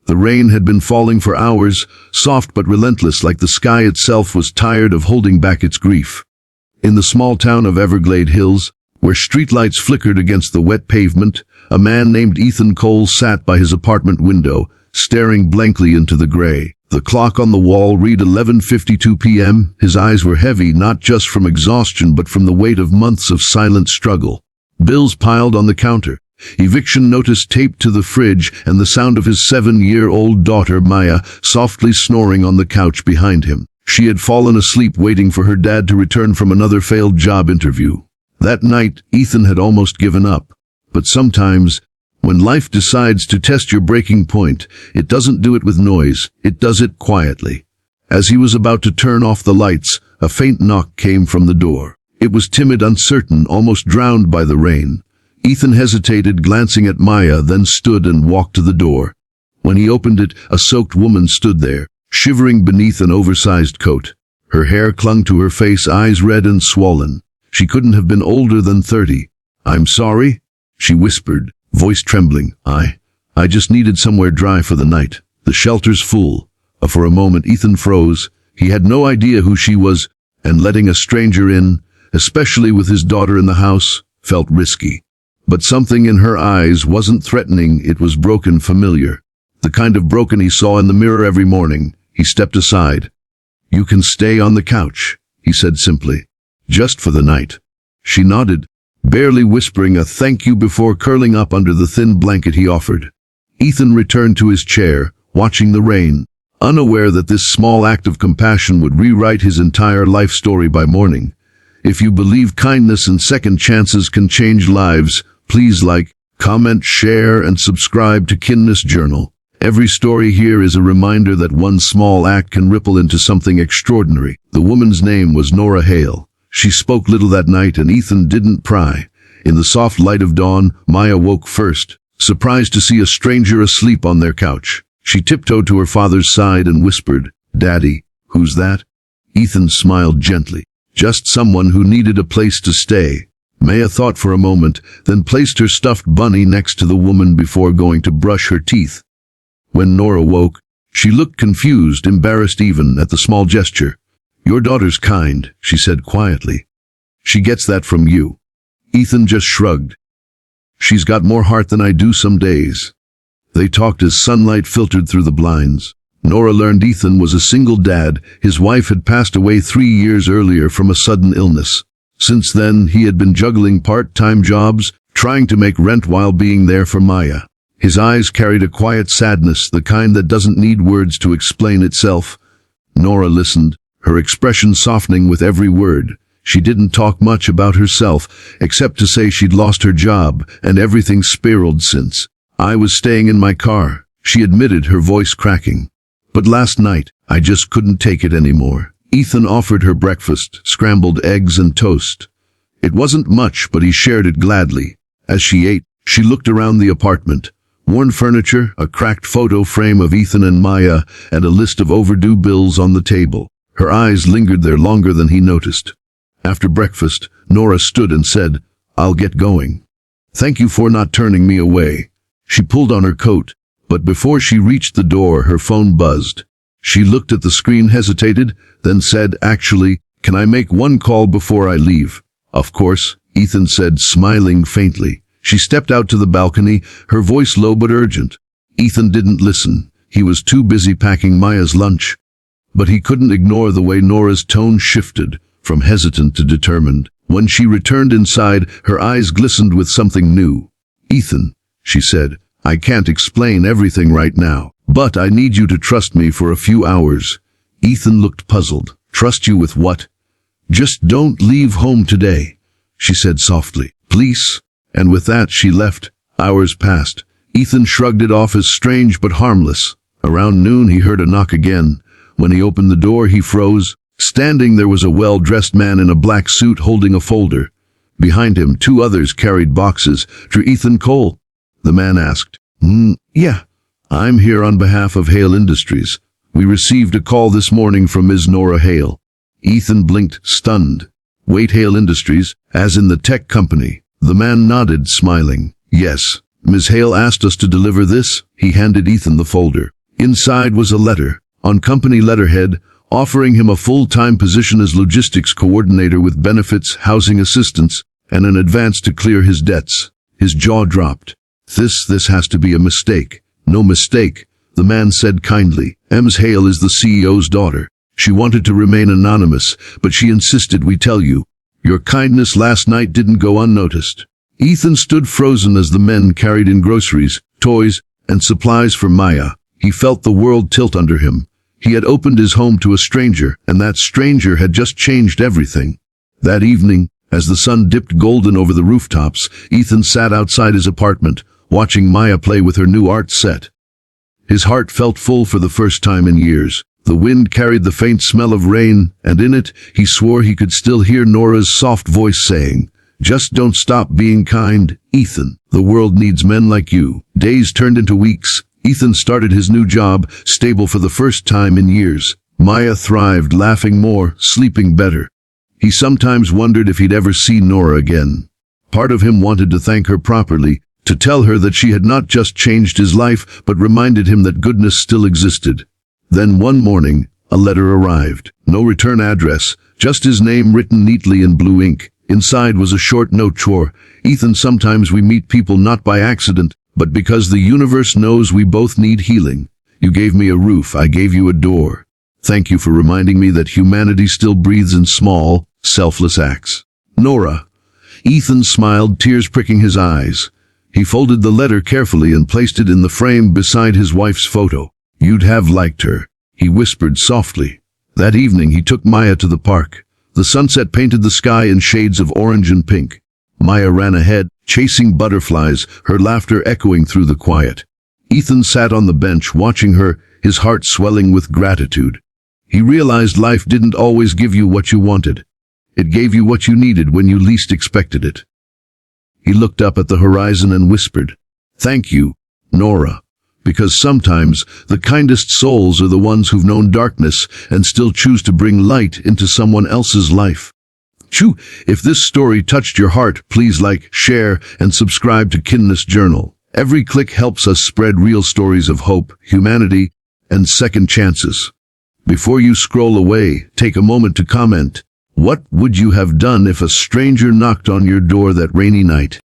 The rain had been falling for hours, soft but relentless, like the sky itself was tired of holding back its grief. In the small town of Everglade Hills, where streetlights flickered against the wet pavement, a man named Ethan Cole sat by his apartment window, staring blankly into the gray. The clock on the wall read 11:52 p.m. His eyes were heavy, not just from exhaustion but from the weight of months of silent struggle. Bills piled on the counter, eviction notice taped to the fridge, and the sound of his 7-year-old daughter, Maya, softly snoring on the couch behind him. She had fallen asleep waiting for her dad to return from another failed job interview. That night, Ethan had almost given up. But sometimes, when life decides to test your breaking point, it doesn't do it with noise, it does it quietly. As he was about to turn off the lights, a faint knock came from the door. It was timid, uncertain, almost drowned by the rain. Ethan hesitated, glancing at Maya, then stood and walked to the door. When he opened it, a soaked woman stood there, shivering beneath an oversized coat. Her hair clung to her face, eyes red and swollen. She couldn't have been older than 30. "I'm sorry," she whispered, voice trembling. I just needed somewhere dry for the night. The shelter's full." For a moment Ethan froze. He had no idea who she was, and letting a stranger in, especially with his daughter in the house, felt risky. But something in her eyes wasn't threatening, it was broken, familiar. The kind of broken he saw in the mirror every morning. He stepped aside. "You can stay on the couch," he said simply. "Just for the night." She nodded, barely whispering a thank you before curling up under the thin blanket he offered. Ethan returned to his chair, watching the rain, unaware that this small act of compassion would rewrite his entire life story by morning. If you believe kindness and second chances can change lives, please like, comment, share, and subscribe to Kindness Journal. Every story here is a reminder that one small act can ripple into something extraordinary. The woman's name was Nora Hale. She spoke little that night, and Ethan didn't pry. In the soft light of dawn, Maya woke first, surprised to see a stranger asleep on their couch. She tiptoed to her father's side and whispered, "Daddy, who's that?" Ethan smiled gently. "Just someone who needed a place to stay." Maya thought for a moment, then placed her stuffed bunny next to the woman before going to brush her teeth. When Nora woke, she looked confused, embarrassed even, at the small gesture. "Your daughter's kind," she said quietly. "She gets that from you." Ethan just shrugged. "She's got more heart than I do some days." They talked as sunlight filtered through the blinds. Nora learned Ethan was a single dad. His wife had passed away 3 years earlier from a sudden illness. Since then, he had been juggling part-time jobs, trying to make rent while being there for Maya. His eyes carried a quiet sadness, the kind that doesn't need words to explain itself. Nora listened, her expression softening with every word. She didn't talk much about herself, except to say she'd lost her job, and everything spiraled since. "I was staying in my car," she admitted, her voice cracking. "But last night, I just couldn't take it anymore." Ethan offered her breakfast, scrambled eggs and toast. It wasn't much, but he shared it gladly. As she ate, she looked around the apartment. Worn furniture, a cracked photo frame of Ethan and Maya, and a list of overdue bills on the table. Her eyes lingered there longer than he noticed. After breakfast, Nora stood and said, "I'll get going. Thank you for not turning me away." She pulled on her coat, but before she reached the door, her phone buzzed. She looked at the screen, hesitated, then said, "Actually, can I make one call before I leave?" "Of course," Ethan said, smiling faintly. She stepped out to the balcony, her voice low but urgent. Ethan didn't listen. He was too busy packing Maya's lunch. But he couldn't ignore the way Nora's tone shifted, from hesitant to determined. When she returned inside, her eyes glistened with something new. "Ethan," she said, "I can't explain everything right now, but I need you to trust me for a few hours." Ethan looked puzzled. "Trust you with what?" "Just don't leave home today," she said softly. "Please?" And with that, she left. Hours passed. Ethan shrugged it off as strange but harmless. Around noon, he heard a knock again. When he opened the door, he froze. Standing there was a well-dressed man in a black suit holding a folder. Behind him, 2 others carried boxes. "To Ethan Cole?" the man asked. Yeah. "I'm here on behalf of Hale Industries. We received a call this morning from Ms. Nora Hale." Ethan blinked, stunned. "Wait, Hale Industries, as in the tech company?" The man nodded, smiling. "Yes. Ms. Hale asked us to deliver this." He handed Ethan the folder. Inside was a letter, on company letterhead, offering him a full-time position as logistics coordinator with benefits, housing assistance, and an advance to clear his debts. His jaw dropped. This has to be a mistake. No mistake, the man said kindly. Ms. Hale is the CEO's daughter. She wanted to remain anonymous, but she insisted we tell you. Your kindness last night didn't go unnoticed. Ethan stood frozen as the men carried in groceries, toys, and supplies for Maya. He felt the world tilt under him. He had opened his home to a stranger, and that stranger had just changed everything. That evening, as the sun dipped golden over the rooftops, Ethan sat outside his apartment, watching Maya play with her new art set. His heart felt full for the first time in years. The wind carried the faint smell of rain, and in it, he swore he could still hear Nora's soft voice saying, "Just don't stop being kind, Ethan. The world needs men like you." Days turned into weeks. Ethan started his new job, stable for the first time in years. Maya thrived, laughing more, sleeping better. He sometimes wondered if he'd ever see Nora again. Part of him wanted to thank her properly, to tell her that she had not just changed his life, but reminded him that goodness still existed. Then one morning, a letter arrived. No return address, just his name written neatly in blue ink. Inside was a short note. Ethan, sometimes we meet people not by accident, but because the universe knows we both need healing. You gave me a roof, I gave you a door. Thank you for reminding me that humanity still breathes in small, selfless acts. Nora. Ethan smiled, tears pricking his eyes. He folded the letter carefully and placed it in the frame beside his wife's photo. You'd have liked her, he whispered softly. That evening he took Maya to the park. The sunset painted the sky in shades of orange and pink. Maya ran ahead, chasing butterflies, her laughter echoing through the quiet. Ethan sat on the bench watching her, his heart swelling with gratitude. He realized life didn't always give you what you wanted. It gave you what you needed when you least expected it. He looked up at the horizon and whispered, "Thank you, Nora." Because sometimes the kindest souls are the ones who've known darkness and still choose to bring light into someone else's life. If this story touched your heart, please like, share, and subscribe to Kindness Journal. Every click helps us spread real stories of hope, humanity, and second chances. Before you scroll away, take a moment to comment. What would you have done if a stranger knocked on your door that rainy night?